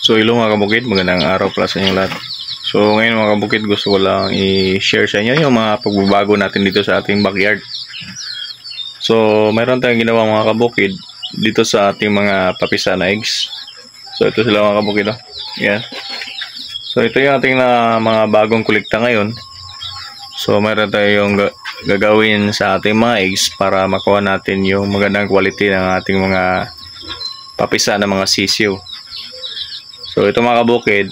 So hello mga kabukid, magandang araw pala sa inyo lahat. So ngayon mga kabukid, gusto ko lang i-share sa inyo yung mga pagbabago natin dito sa ating backyard. So mayroon tayong ginawa mga kabukid dito sa ating mga papisa na eggs. So ito sila mga kabukid, oh. Yan. So ito yung ating mga bagong kolekta ngayon. So mayroon tayong gagawin sa ating mga eggs para makuha natin yung magandang quality ng ating mga papisa na mga sisiw. So ito mga kabukid,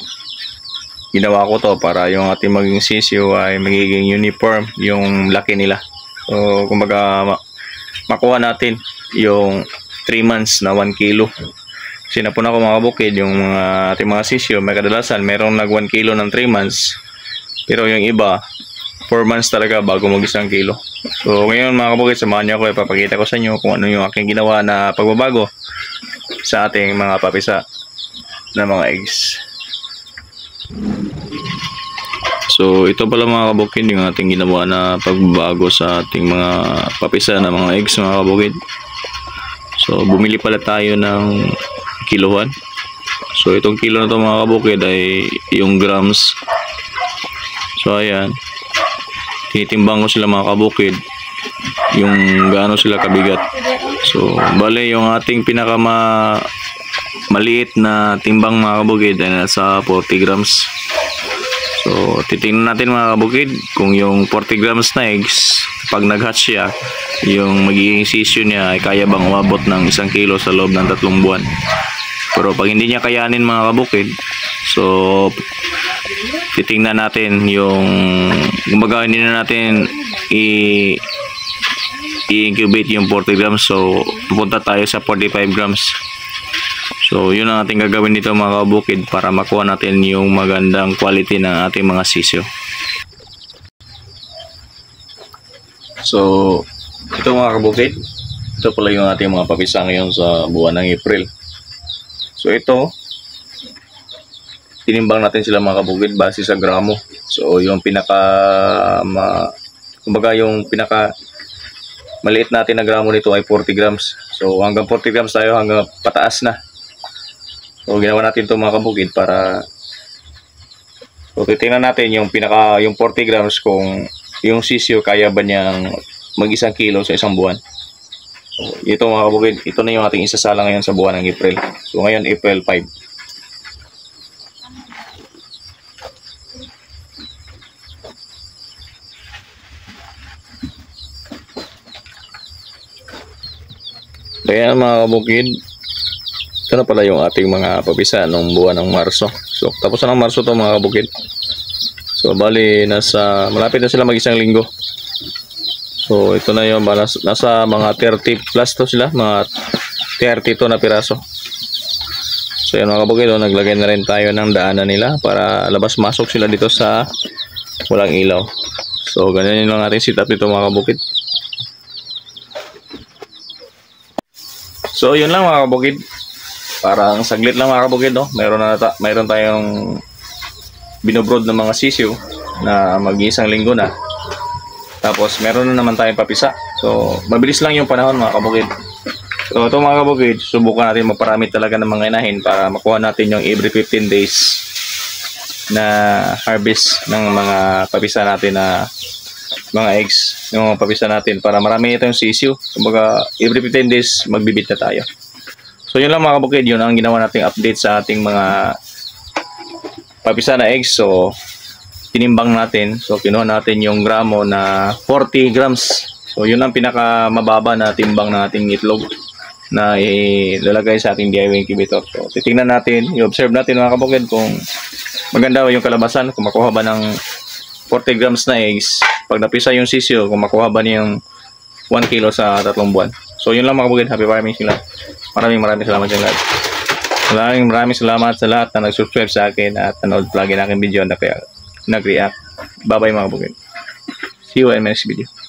ginawa ko to para yung ating maging sisiw ay magiging uniform yung laki nila. So kumbaga makuha natin yung 3 months na 1 kilo. Sinapon ako mga kabukid, yung ating mga sisiw may kadalasan merong nag 1 kilo ng 3 months. Pero yung iba 4 months talaga bago mag 1 kilo. So ngayon mga kabukid, samahan niyo ako, ipapakita ko sa inyo kung ano yung aking ginawa na pagbabago sa ating mga papisa na mga eggs. So ito pala mga kabukid yung ating ginawa na pagbabago sa ating mga papisa na mga eggs mga kabukid. So bumili pala tayo ng kilohan. So itong kilo na to mga kabukid ay yung grams. So ayan, tinitimbang ko sila mga kabukid yung gaano sila kabigat. So bale yung ating maliit na timbang mga kabukid ay nasa 40 grams. So titingnan natin mga kabukid kung yung 40 grams na eggs, pag nag-hatch siya, yung magiging sisyo niya ay kaya bang umabot ng 1 kilo sa loob ng 3 buwan. Pero pag hindi niya kayanin mga kabukid, so titingnan natin yung kumbaga hindi na natin i-incubate yung 40 grams. So pupunta tayo sa 45 grams. So yun ang ating gagawin dito mga kabukid para makuha natin yung magandang quality ng ating mga sisyo. So ito mga kabukid, ito pala yung ating mga papisa ngayon sa buwan ng April. So ito, tinimbang natin sila mga kabukid base sa gramo. So yung kumbaga yung pinaka maliit natin na gramo nito ay 40 grams. So hanggang 40 grams tayo, hanggang pataas na. So ginawa natin ito mga kabukid para titingnan natin yung 40 grams kung yung sisyo kaya ba niyang mag 1 kilo sa 1 buwan. So ito mga kabukid, ito na yung ating isasala ngayon sa buwan ng April. So ngayon April 5. Kaya mga kabukid, ito na pala yung ating mga papisa nung buwan ng Marso. So tapos na ng Marso to mga kabukid. So bali malapit na sila mag 1 linggo. So ito na yung nasa mga 30 plus to sila, mga 32 na piraso. So yan mga kabukid, naglagay na rin tayo ng daanan nila para labas-masok sila dito sa walang ilaw. So ganyan yung ating setup dito mga kabukid. So yun lang mga kabukid. Parang saglit lang mga kabukid, no? Mayroon tayong binobrod ng mga sisiw na mag 1 linggo na. Tapos meron na naman tayong papisa. So mabilis lang yung panahon mga kabukid. So ito mga kabukid, subukan natin magparami talaga ng mga inahin para makuha natin yung every 15 days na harvest ng mga papisa natin na mga eggs, yung papisa natin para marami ito yung sisiw. Kumbaga every 15 days magbibit na tayo. So yun lang mga kabukid, yun ang ginawa nating update sa ating mga papisa na eggs. So tinimbang natin, so kinuha natin yung gramo na 40 grams. So yun ang pinaka mababa na timbang ng ating itlog na ilalagay sa ating DIY incubator. So titingnan natin, i-observe natin mga kabukid kung maganda yung kalabasan, kung makuha ba ng 40 grams na eggs. Pag napisa yung sisyo, kung makuha ba niyang 1 kilo sa 3 buwan. So yun lang mga kabukid, happy farming sila. Maraming salamat sa lahat. Maraming salamat sa lahat na nag-subscribe sa akin at nanood lagi ng aking video na kaya nag-react. Bye bye mga kabukid. See you in my next video.